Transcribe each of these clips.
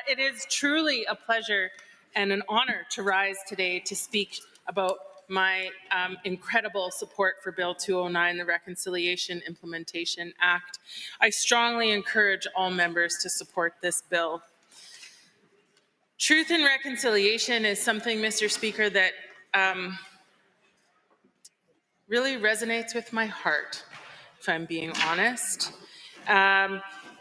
It is truly a pleasure and an honor to rise today to speak about my incredible support for Bill 209, the Reconciliation Implementation Act. I strongly encourage all members to support this bill. Truth and reconciliation is something, Mr. Speaker, that really resonates with my heart, if I'm being honest.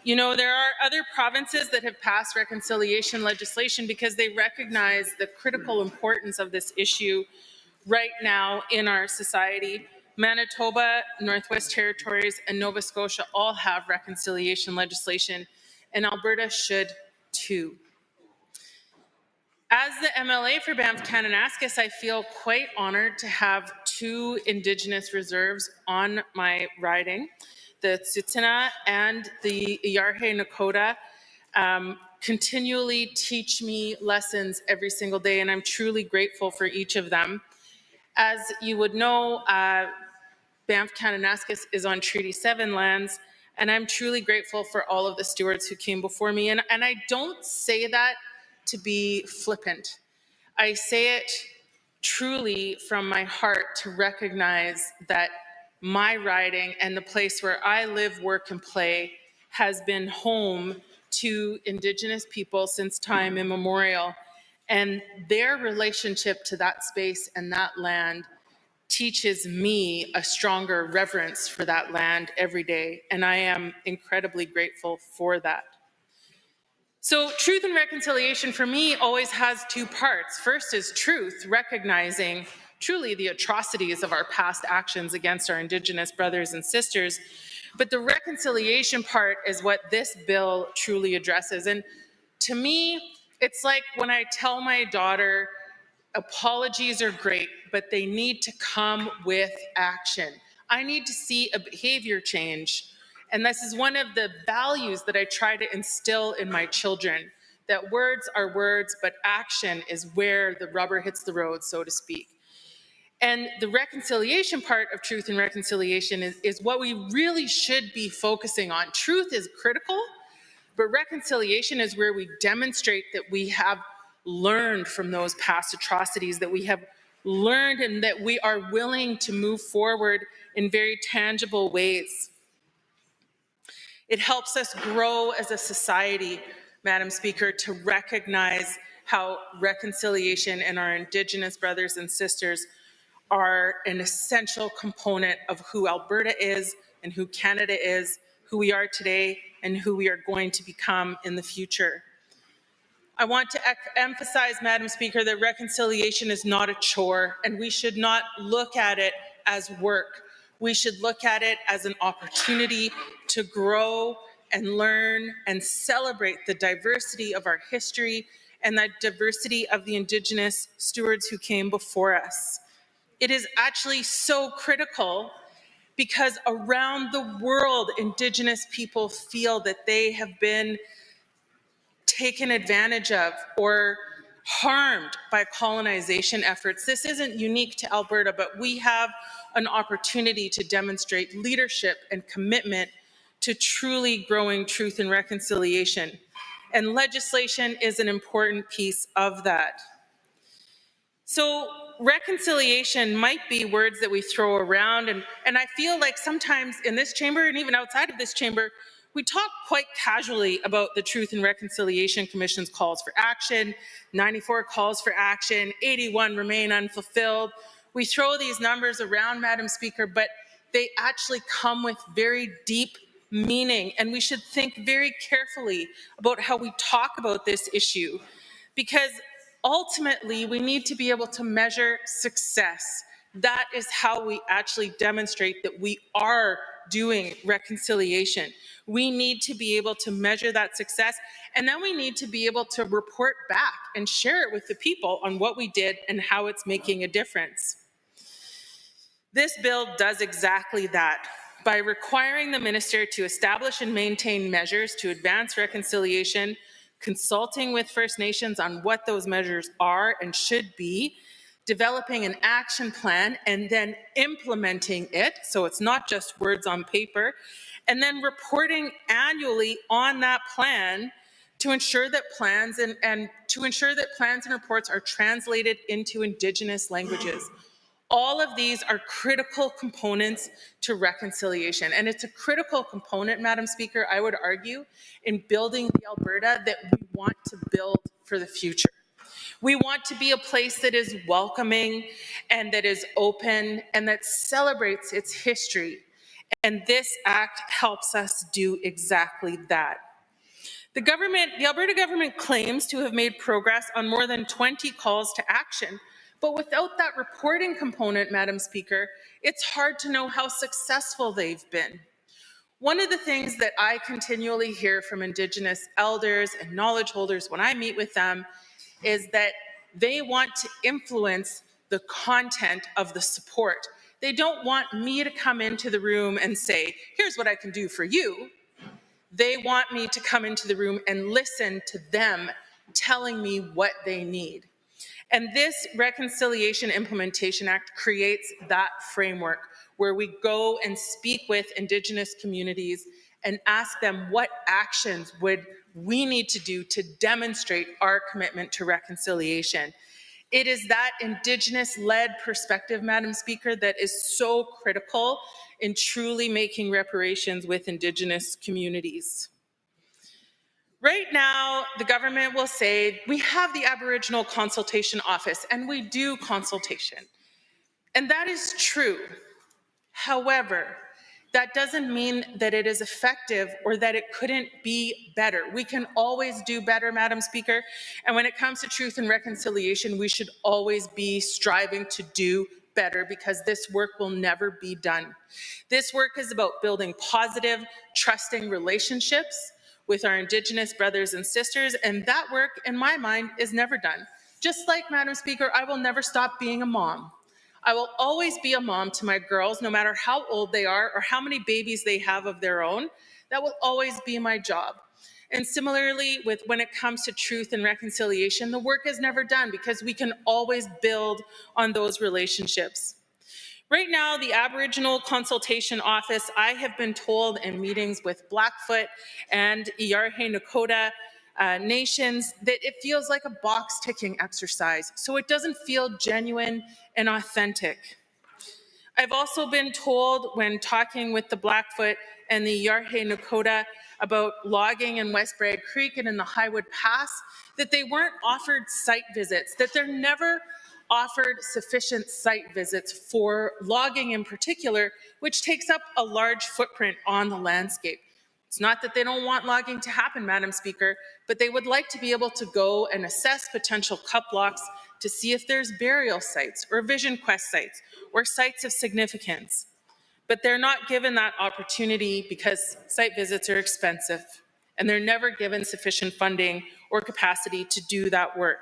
You know, there are other provinces that have passed reconciliation legislation because they recognize the critical importance of this issue right now in our society. Manitoba, Northwest Territories, and Nova Scotia all have reconciliation legislation, and Alberta should too. As the MLA for Banff-Kananaskis, I feel quite honoured to have two Indigenous reserves on my riding. The Tsuut'ina and the Yarhe Nakota continually teach me lessons every single day, and I'm truly grateful for each of them. As you would know, Banff-Kananaskis is on Treaty 7 lands, and I'm truly grateful for all of the stewards who came before me. And I don't say that to be flippant. I say it truly from my heart to recognize that my riding and the place where I live, work, and play has been home to Indigenous people since time immemorial. And their relationship to that space and that land teaches me a stronger reverence for that land every day, and I am incredibly grateful for that. So truth and reconciliation for me always has two parts. First is truth, recognizing truly the atrocities of our past actions against our Indigenous brothers and sisters. But the reconciliation part is what this bill truly addresses. And to me, it's like when I tell my daughter, apologies are great, but they need to come with action. I need to see a behavior change. And this is one of the values that I try to instill in my children, that words are words, but action is where the rubber hits the road, so to speak. And the reconciliation part of truth and reconciliation is what we really should be focusing on. Truth is critical, but reconciliation is where we demonstrate that we have learned from those past atrocities, that we have learned and that we are willing to move forward in very tangible ways. It helps us grow as a society, Madam Speaker, to recognize how reconciliation and our Indigenous brothers and sisters are an essential component of who Alberta is and who Canada is, who we are today and who we are going to become in the future. I want to emphasize, Madam Speaker, that reconciliation is not a chore, and we should not look at it as work. We should look at it as an opportunity to grow and learn and celebrate the diversity of our history and the diversity of the Indigenous stewards who came before us. It is actually so critical because around the world, Indigenous people feel that they have been taken advantage of or harmed by colonization efforts. This isn't unique to Alberta, but we have an opportunity to demonstrate leadership and commitment to truly growing truth and reconciliation. And legislation is an important piece of that. So reconciliation might be words that we throw around, and I feel like sometimes in this chamber and even outside of this chamber, we talk quite casually about the Truth and Reconciliation Commission's calls for action, 94 calls for action, 81 remain unfulfilled. We throw these numbers around, Madam Speaker, but they actually come with very deep meaning, and we should think very carefully about how we talk about this issue, because ultimately we need to be able to measure success. That is how we actually demonstrate that we are doing reconciliation. We need to be able to measure that success, and then we need to be able to report back and share it with the people on what we did and how it's making a difference. This bill does exactly that by requiring the minister to establish and maintain measures to advance reconciliation, consulting with First Nations on what those measures are and should be, developing an action plan and then implementing it, so it's not just words on paper, and then reporting annually on that plan to ensure that plans and reports are translated into Indigenous languages. All of these are critical components to reconciliation. And it's a critical component, Madam Speaker, I would argue, in building the Alberta that we want to build for the future. We want to be a place that is welcoming and that is open and that celebrates its history. And this act helps us do exactly that. The Alberta government claims to have made progress on more than 20 calls to action, but without that reporting component, Madam Speaker, it's hard to know how successful they've been. One of the things that I continually hear from Indigenous elders and knowledge holders when I meet with them is that they want to influence the content of the support. They don't want me to come into the room and say, here's what I can do for you. They want me to come into the room and listen to them telling me what they need. And this Reconciliation Implementation Act creates that framework where we go and speak with Indigenous communities and ask them what actions would we need to do to demonstrate our commitment to reconciliation. It is that Indigenous-led perspective, Madam Speaker, that is so critical in truly making reparations with Indigenous communities. Right now, the government will say, we have the Aboriginal Consultation Office, and we do consultation. And that is true. However, that doesn't mean that it is effective or that it couldn't be better. We can always do better, Madam Speaker. And when it comes to truth and reconciliation, we should always be striving to do better because this work will never be done. This work is about building positive, trusting relationships with our Indigenous brothers and sisters, and that work, in my mind, is never done. Just like, Madam Speaker, I will never stop being a mom. I will always be a mom to my girls, no matter how old they are or how many babies they have of their own. That will always be my job. And similarly, when it comes to truth and reconciliation, the work is never done because we can always build on those relationships. Right now, the Aboriginal Consultation Office, I have been told in meetings with Blackfoot and Yarhe Nakota nations that it feels like a box ticking exercise. So it doesn't feel genuine and authentic. I've also been told when talking with the Blackfoot and the Yarhe Nakota about logging in West Bragg Creek and in the Highwood Pass that they weren't offered site visits, that they're never offered sufficient site visits for logging in particular, which takes up a large footprint on the landscape. It's not that they don't want logging to happen, Madam Speaker, but they would like to be able to go and assess potential cut blocks to see if there's burial sites or vision quest sites or sites of significance. But they're not given that opportunity because site visits are expensive and they're never given sufficient funding or capacity to do that work.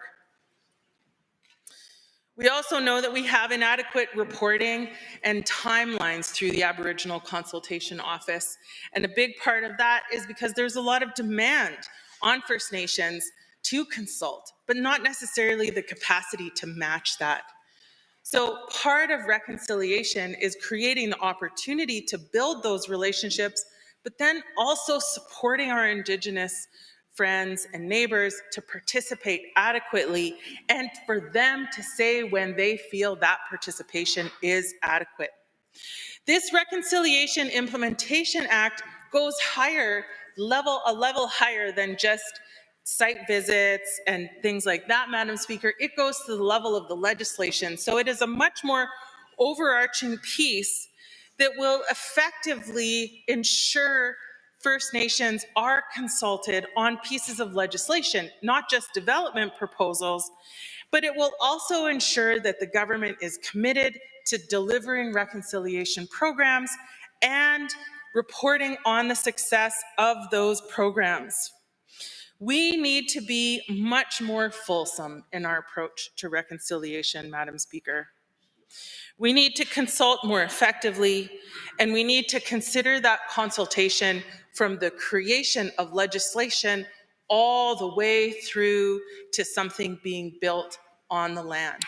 We also know that we have inadequate reporting and timelines through the Aboriginal Consultation Office. And a big part of that is because there's a lot of demand on First Nations to consult, but not necessarily the capacity to match that. So part of reconciliation is creating the opportunity to build those relationships, but then also supporting our Indigenous friends and neighbors to participate adequately and for them to say when they feel that participation is adequate. This Reconciliation Implementation Act goes higher, a level higher than just site visits and things like that, Madam Speaker. It goes to the level of the legislation. So it is a much more overarching piece that will effectively ensure First Nations are consulted on pieces of legislation, not just development proposals, but it will also ensure that the government is committed to delivering reconciliation programs and reporting on the success of those programs. We need to be much more fulsome in our approach to reconciliation, Madam Speaker. We need to consult more effectively, and we need to consider that consultation from the creation of legislation all the way through to something being built on the land.